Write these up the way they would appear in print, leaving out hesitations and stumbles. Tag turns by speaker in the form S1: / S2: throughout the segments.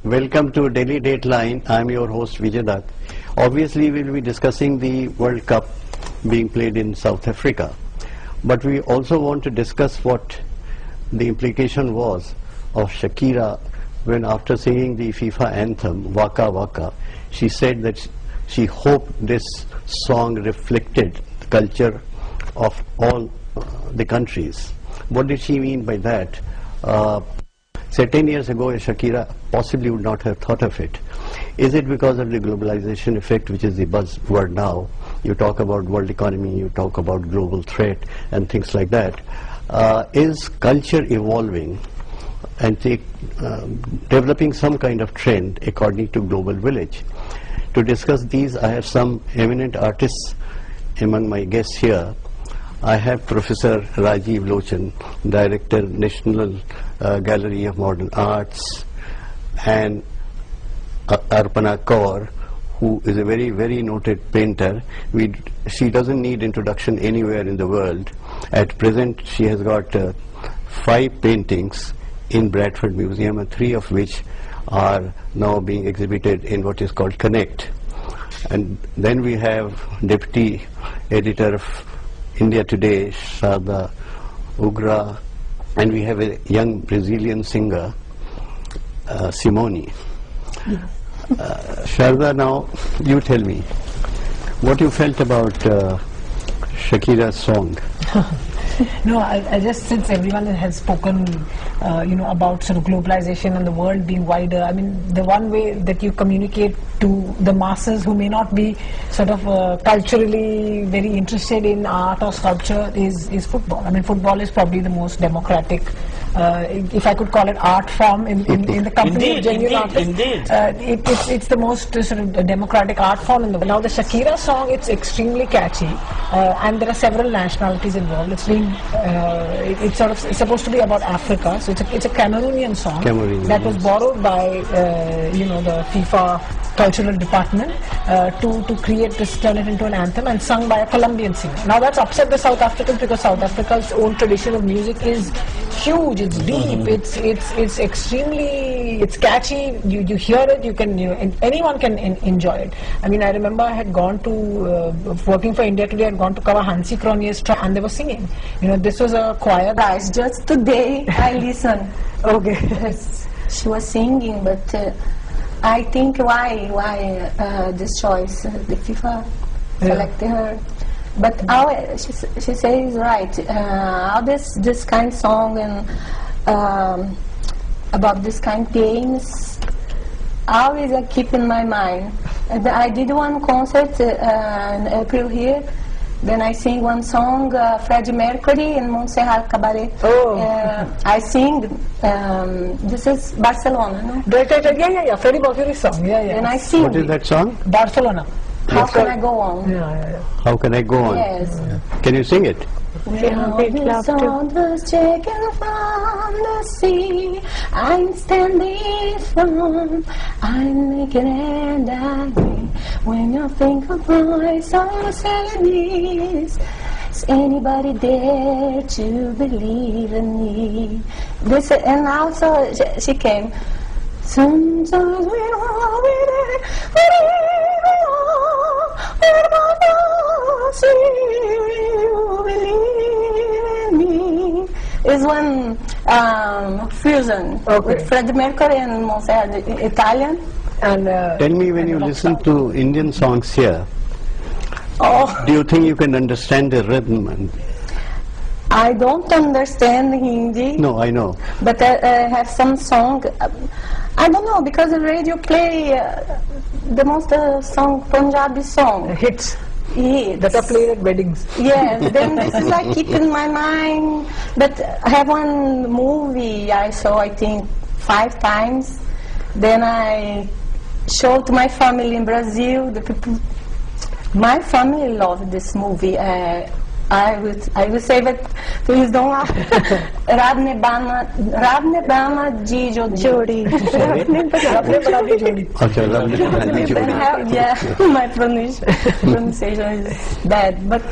S1: Welcome to Delhi Dateline. I'm your host Vijay Dutt. Obviously, we'll be discussing the World Cup being played in South Africa. But we also want to discuss what the implication was of Shakira when, after singing the FIFA anthem, Waka Waka, she said that she hoped this song reflected the culture of all the countries. What did she mean by that? Say 10 years ago, Shakira possibly would not have thought of it. Is it because of the globalization effect, which is the buzzword now? You talk about world economy, you talk about global threat and things like that. Is culture evolving and developing some kind of trend according to Global Village? To discuss these, I have some eminent artists among my guests here. I have Professor Rajiv Lochan, Director, National Gallery of Modern Arts, and Arpana Kaur, who is a very, very noted painter. She doesn't need introduction anywhere in the world. At present, she has got 5 paintings in Bradford Museum, and 3 of which are now being exhibited in what is called Connect. And then we have Deputy Editor of India Today, Sharda Ugra, and we have a young Brazilian singer, Simone.
S2: Yes.
S1: Sharda, now you tell me what you felt about Shakira's song.
S2: No, I just, since everyone has spoken, about sort of globalization and the world being wider, I mean, the one way that you communicate to the masses who may not be sort of culturally very interested in art or sculpture is football. I mean, football is probably the most democratic, if I could call it, art form in the company of genuine artists. It's the most sort of democratic art form in the world. Now, the Shakira song, it's extremely catchy, and there are several nationalities involved. It's it's supposed to be about Africa, so it's a Cameroonian song that was borrowed by the FIFA cultural department to create this, turn it into an anthem, and sung by a Colombian singer. Now that's upset the South Africans because South Africa's own tradition of music is huge, it's deep, it's extremely, it's catchy, you hear it, anyone can enjoy it. I mean, I remember I had gone to, working for India Today, I had gone to cover Hansi Cronje's track and they were singing. This was a choir.
S3: Guys, just today I listened.
S2: Okay.
S3: Yes, she was singing, but I think why this choice, the FIFA selected her. But she says right. All this kind of song and about this kind of games, always I keep in my mind. And I did one concert in April here. Then I sing one song, Freddie Mercury in Montserrat Cabaret.
S2: Oh.
S3: I sing, this is Barcelona, no?
S2: Yeah, Freddie Mercury's song, yeah.
S3: And I sing.
S1: What is that song?
S2: Barcelona.
S3: How can I go on?
S2: Yeah.
S1: How can I go on?
S3: Yes.
S1: Can you sing it?
S3: When all the sun was shaken from the sea, I'm standing firm, I'm naked and I when you think of my soul's enemies, is anybody there to believe in me? This, and also she came. Sometimes we are believe in me. Is one fusion with Freddie Mercury and Montserrat, Italian.
S2: And
S1: tell me, when you listen to Indian songs here,
S3: do
S1: you think you can understand the rhythm?
S3: I don't understand Hindi.
S1: No, I know.
S3: But I have some song. I don't know, because the radio play the most song, Punjabi song.
S2: Hits.
S3: Yes.
S2: That are played at weddings.
S3: Yes, then this is I keep in my mind. But I have one movie I saw, I think, 5 times. Then I showed to my family in Brazil. The people, my family loved this movie. I will say that, please don't laugh. Rabne Bana Jodi. Yeah, my pronunciation is bad, but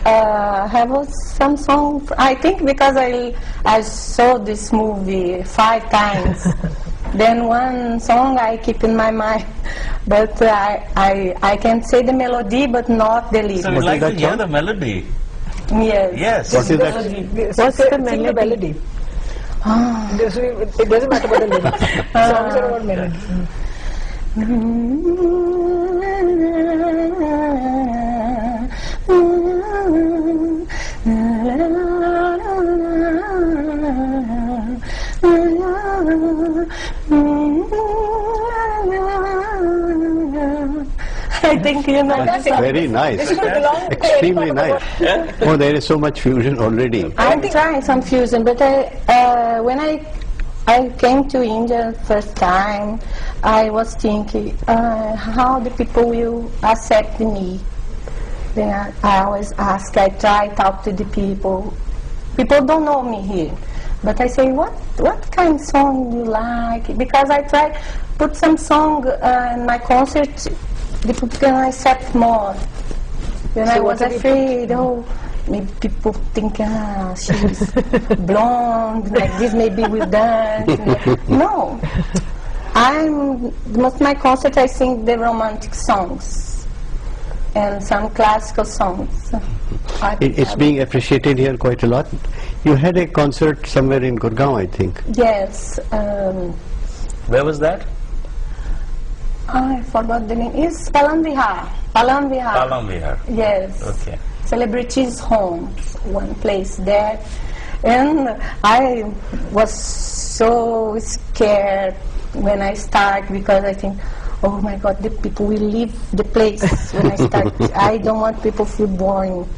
S3: have some song. I think because I saw this movie 5 times. Then one song I keep in my mind, but I can say the melody, but not the lyrics.
S4: So we'd
S1: What
S4: like
S1: is
S4: to
S1: that
S4: hear
S1: song?
S4: the melody.
S3: Yes.
S4: Yes.
S1: What is that?
S2: What's the melody? It doesn't matter about the lyrics. Songs are about melody.
S3: I think you know
S1: That's
S3: that song.
S1: very nice.
S2: This could belong to
S1: Extremely
S2: any part
S1: nice. Oh, there is so much fusion already.
S3: I'm trying some fusion, but when I came to India first time, I was thinking how the people will accept me. Then I always ask, I try talk to the people. People don't know me here, but I say, what kind of song you like? Because I try put some song in my concert, the people can accept more. When I was afraid, maybe people think she's blonde, like this, maybe we'll dance. No, most of my concert I sing the romantic songs and some classical songs.
S1: It's being appreciated here quite a lot. You had a concert somewhere in Gurgaon, I think.
S3: Yes,
S4: Where was that?
S3: I forgot the name. It's Palam Vihar. Palam Vihar.
S4: Palam Vihar.
S3: Yes.
S4: Okay.
S3: Celebrities' homes, one place there. And I was so scared when I start because I think, oh my God, the people will leave the place when I start. I don't want people to feel boring.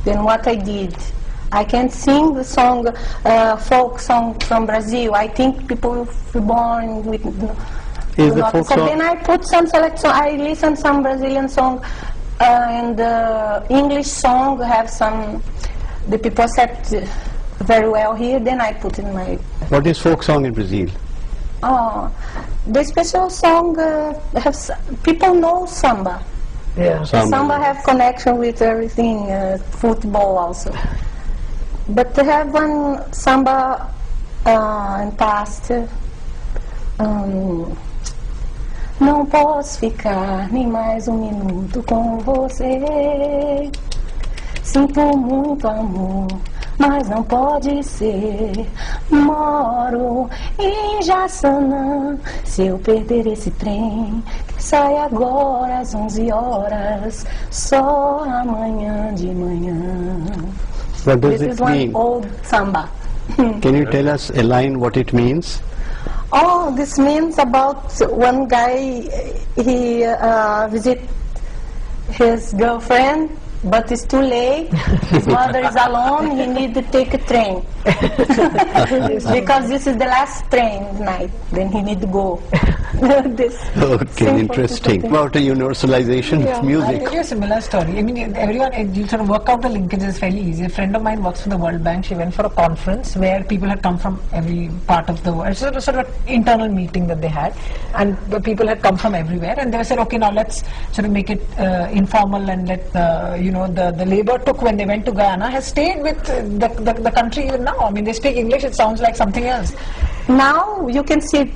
S3: Then what I did, I can sing the song, folk song from Brazil. I think people will feel boring with.
S1: Is the folk
S3: So
S1: song?
S3: then I put some selection. I listen some Brazilian song and English song have some. The people accept very well here. Then I put in my.
S1: What is folk song in Brazil?
S3: Oh, the special song people know samba.
S2: Yeah.
S3: Samba have connection with everything, football also. But they have one samba in past. Não posso ficar nem mais minuto com você. Sinto muito amor, mas não pode ser. Moro em Jaçanã. Se eu perder esse trem, que sai agora às 11 horas, só amanhã de manhã.
S1: What does
S3: This
S1: it
S3: is one
S1: mean?
S3: old samba.
S1: Can you tell us a line what it means?
S3: Oh, this means about one guy, he visit his girlfriend, but it's too late. His mother is alone, he need to take a train. Because this is the last train night, then he need to go. This
S1: Okay,
S3: simple
S1: interesting.
S3: thing.
S1: About a universalization of
S2: I'll
S1: music.
S2: tell you a similar story. I mean, everyone, you sort of work out the linkages fairly easy. A friend of mine works for the World Bank. She went for a conference where people had come from every part of the world. It's sort of an internal meeting that they had, and the people had come from everywhere. And they said, okay, now let's sort of make it informal and let the labor took when they went to Guyana has stayed with the country even now. I mean, they speak English. It sounds like something else.
S3: Now you can see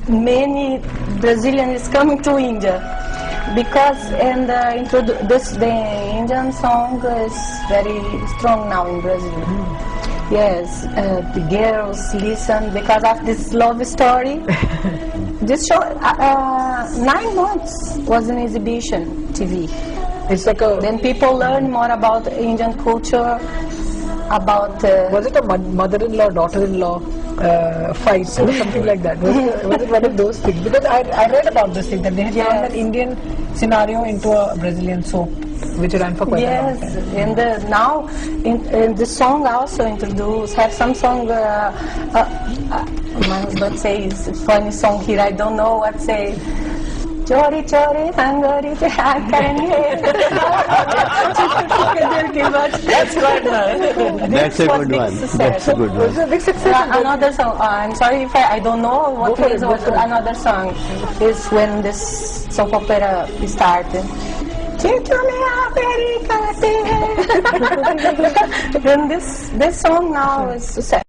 S3: many Brazilians coming to India because the Indian song is very strong now in Brazil. Yes, the girls listen because of this love story. This show 9 months was an exhibition TV.
S2: It's like a.
S3: Then people learn more about Indian culture, about.
S2: Was it a mother-in-law, daughter-in-law fight or something like that? Was it one of those things? Because I read about this thing that they had turned an Indian scenario into a Brazilian soap, which ran for quite a long
S3: Yes,
S2: time.
S3: and now in the song also introduce have some song. My husband says a funny song here. I don't know what say. Chori chori hangari pe
S4: That's quite nice.
S1: That's a good one. That's a good
S2: It was
S1: one.
S2: a big success.
S3: Another song. I'm sorry if I don't know what
S2: Go for
S3: is
S2: it, go for it.
S3: another song. Is when this soap opera started. And this song now is success.